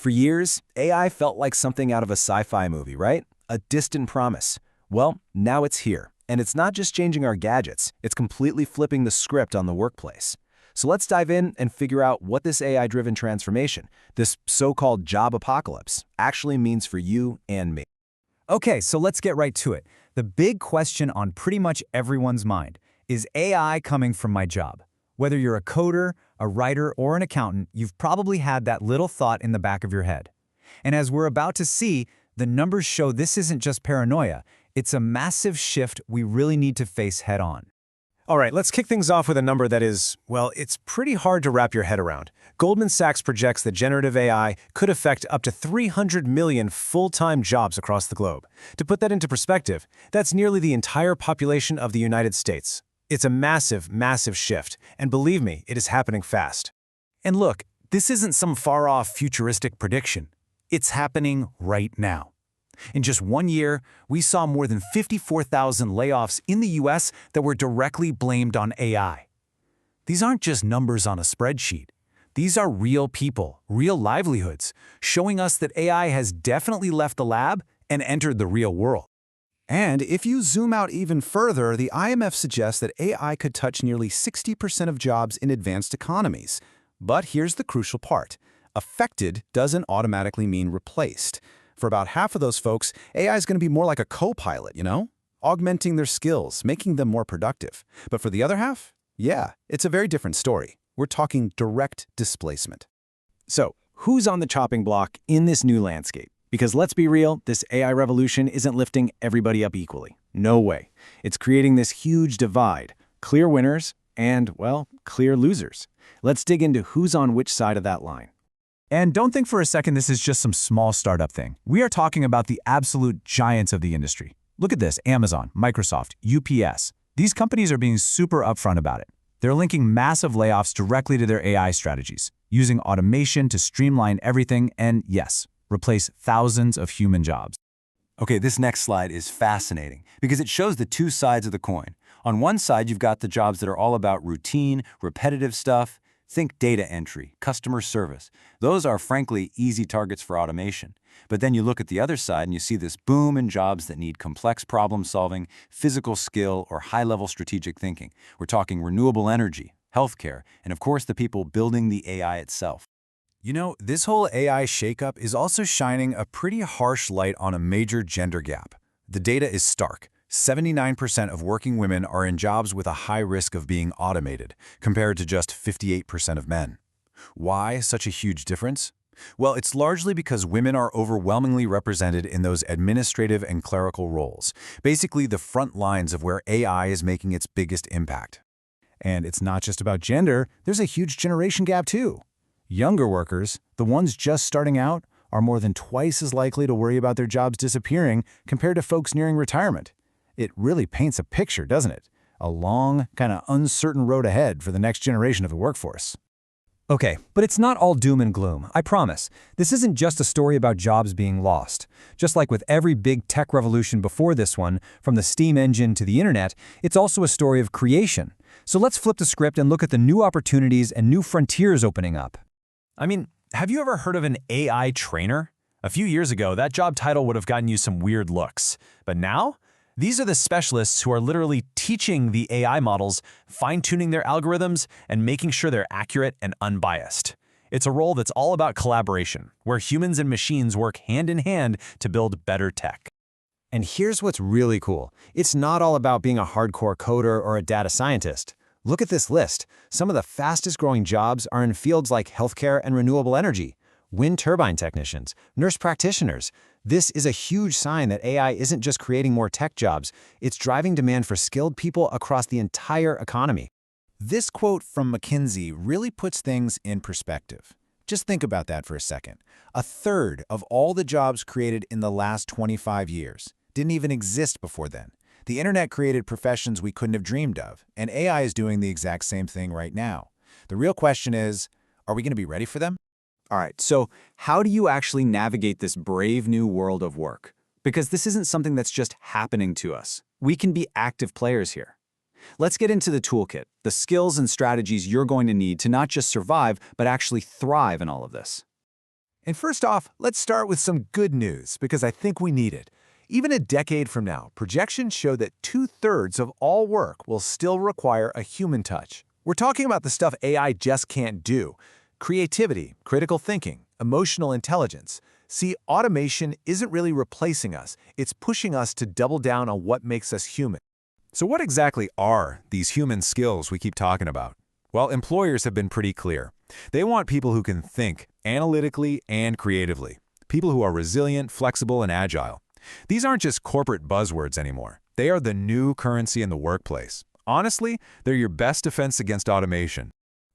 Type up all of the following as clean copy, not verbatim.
For years, AI felt like something out of a sci-fi movie, right? A distant promise. Well, now it's here. And it's not just changing our gadgets, it's completely flipping the script on the workplace. So let's dive in and figure out what this AI-driven transformation, this so-called job apocalypse, actually means for you and me. Okay, so let's get right to it. The big question on pretty much everyone's mind is AI coming from my job? Whether you're a coder, a writer, or an accountant, you've probably had that little thought in the back of your head. And as we're about to see, the numbers show this isn't just paranoia, it's a massive shift we really need to face head-on. All right, let's kick things off with a number that is, well, it's pretty hard to wrap your head around. Goldman Sachs projects that generative AI could affect up to 300 million full-time jobs across the globe. To put that into perspective, that's nearly the entire population of the United States. It's a massive, massive shift, and believe me, it is happening fast. And look, this isn't some far-off futuristic prediction. It's happening right now. In just 1 year, we saw more than 54,000 layoffs in the US that were directly blamed on AI. These aren't just numbers on a spreadsheet. These are real people, real livelihoods, showing us that AI has definitely left the lab and entered the real world. And if you zoom out even further, the IMF suggests that AI could touch nearly 60% of jobs in advanced economies. But here's the crucial part. Affected doesn't automatically mean replaced. For about half of those folks, AI is going to be more like a co-pilot, augmenting their skills, making them more productive. But for the other half, yeah, it's a very different story. We're talking direct displacement. So, who's on the chopping block in this new landscape? Because let's be real, this AI revolution isn't lifting everybody up equally. No way. It's creating this huge divide, clear winners and, well, clear losers. Let's dig into who's on which side of that line. And don't think for a second this is just some small startup thing. We are talking about the absolute giants of the industry. Look at this, Amazon, Microsoft, UPS. These companies are being super upfront about it. They're linking massive layoffs directly to their AI strategies, using automation to streamline everything and, yes, replace thousands of human jobs. Okay, this next slide is fascinating because it shows the two sides of the coin. On one side, you've got the jobs that are all about routine, repetitive stuff. Think data entry, customer service. Those are, frankly, easy targets for automation. But then you look at the other side and you see this boom in jobs that need complex problem-solving, physical skill, or high-level strategic thinking. We're talking renewable energy, healthcare, and of course the people building the AI itself. This whole AI shakeup is also shining a pretty harsh light on a major gender gap. The data is stark. 79% of working women are in jobs with a high risk of being automated, compared to just 58% of men. Why such a huge difference? Well, it's largely because women are overwhelmingly represented in those administrative and clerical roles, basically the front lines of where AI is making its biggest impact. And it's not just about gender, there's a huge generation gap too. Younger workers, the ones just starting out, are more than twice as likely to worry about their jobs disappearing compared to folks nearing retirement. It really paints a picture, doesn't it? A long, kind of uncertain road ahead for the next generation of the workforce. Okay, but it's not all doom and gloom, I promise. This isn't just a story about jobs being lost. Just like with every big tech revolution before this one, from the steam engine to the internet, it's also a story of creation. So let's flip the script and look at the new opportunities and new frontiers opening up. I mean, have you ever heard of an AI trainer? A few years ago, that job title would have gotten you some weird looks. But now, these are the specialists who are literally teaching the AI models, fine-tuning their algorithms, and making sure they're accurate and unbiased. It's a role that's all about collaboration, where humans and machines work hand in hand to build better tech. And here's what's really cool. It's not all about being a hardcore coder or a data scientist. Look at this list. Some of the fastest growing jobs are in fields like healthcare and renewable energy, wind turbine technicians, nurse practitioners. This is a huge sign that AI isn't just creating more tech jobs, it's driving demand for skilled people across the entire economy. This quote from McKinsey really puts things in perspective. Just think about that for a second. A third of all the jobs created in the last 25 years didn't even exist before then. The internet created professions we couldn't have dreamed of, and AI is doing the exact same thing right now. The real question is, are we going to be ready for them? All right, so how do you actually navigate this brave new world of work? Because this isn't something that's just happening to us. We can be active players here. Let's get into the toolkit, the skills and strategies you're going to need to not just survive, but actually thrive in all of this. And first off, let's start with some good news, because I think we need it. Even a decade from now, projections show that 2/3 of all work will still require a human touch. We're talking about the stuff AI just can't do. Creativity, critical thinking, emotional intelligence. See, automation isn't really replacing us, it's pushing us to double down on what makes us human. So what exactly are these human skills we keep talking about? Well, employers have been pretty clear. They want people who can think analytically and creatively, people who are resilient, flexible, and agile. These aren't just corporate buzzwords anymore. They are the new currency in the workplace. Honestly, they're your best defense against automation.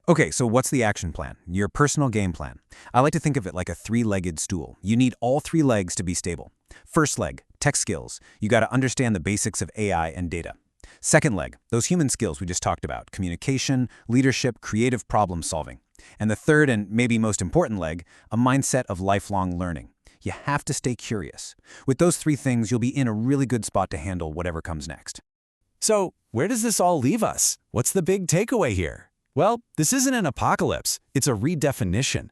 Okay, so what's the action plan? Your personal game plan. I like to think of it like a three-legged stool. You need all three legs to be stable. First leg, tech skills. You got to understand the basics of AI and data. Second leg, those human skills we just talked about, communication, leadership, creative problem solving. And the third and maybe most important leg, a mindset of lifelong learning. You have to stay curious. With those three things, you'll be in a really good spot to handle whatever comes next. So, where does this all leave us? What's the big takeaway here? Well, this isn't an apocalypse, it's a redefinition.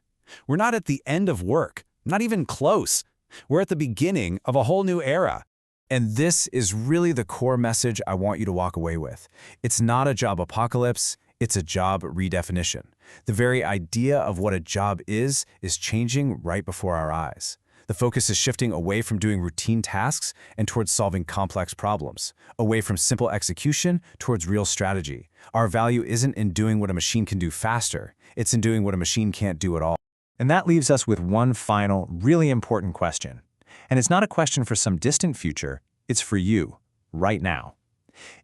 We're not at the end of work, not even close. We're at the beginning of a whole new era. And this is really the core message I want you to walk away with. It's not a job apocalypse, it's a job redefinition. The very idea of what a job is changing right before our eyes. The focus is shifting away from doing routine tasks and towards solving complex problems, away from simple execution towards real strategy. Our value isn't in doing what a machine can do faster, it's in doing what a machine can't do at all. And that leaves us with one final, really important question. And it's not a question for some distant future, it's for you, right now.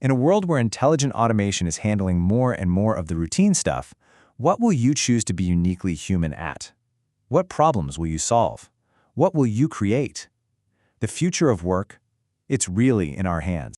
In a world where intelligent automation is handling more and more of the routine stuff, what will you choose to be uniquely human at? What problems will you solve? What will you create? The future of work, it's really in our hands.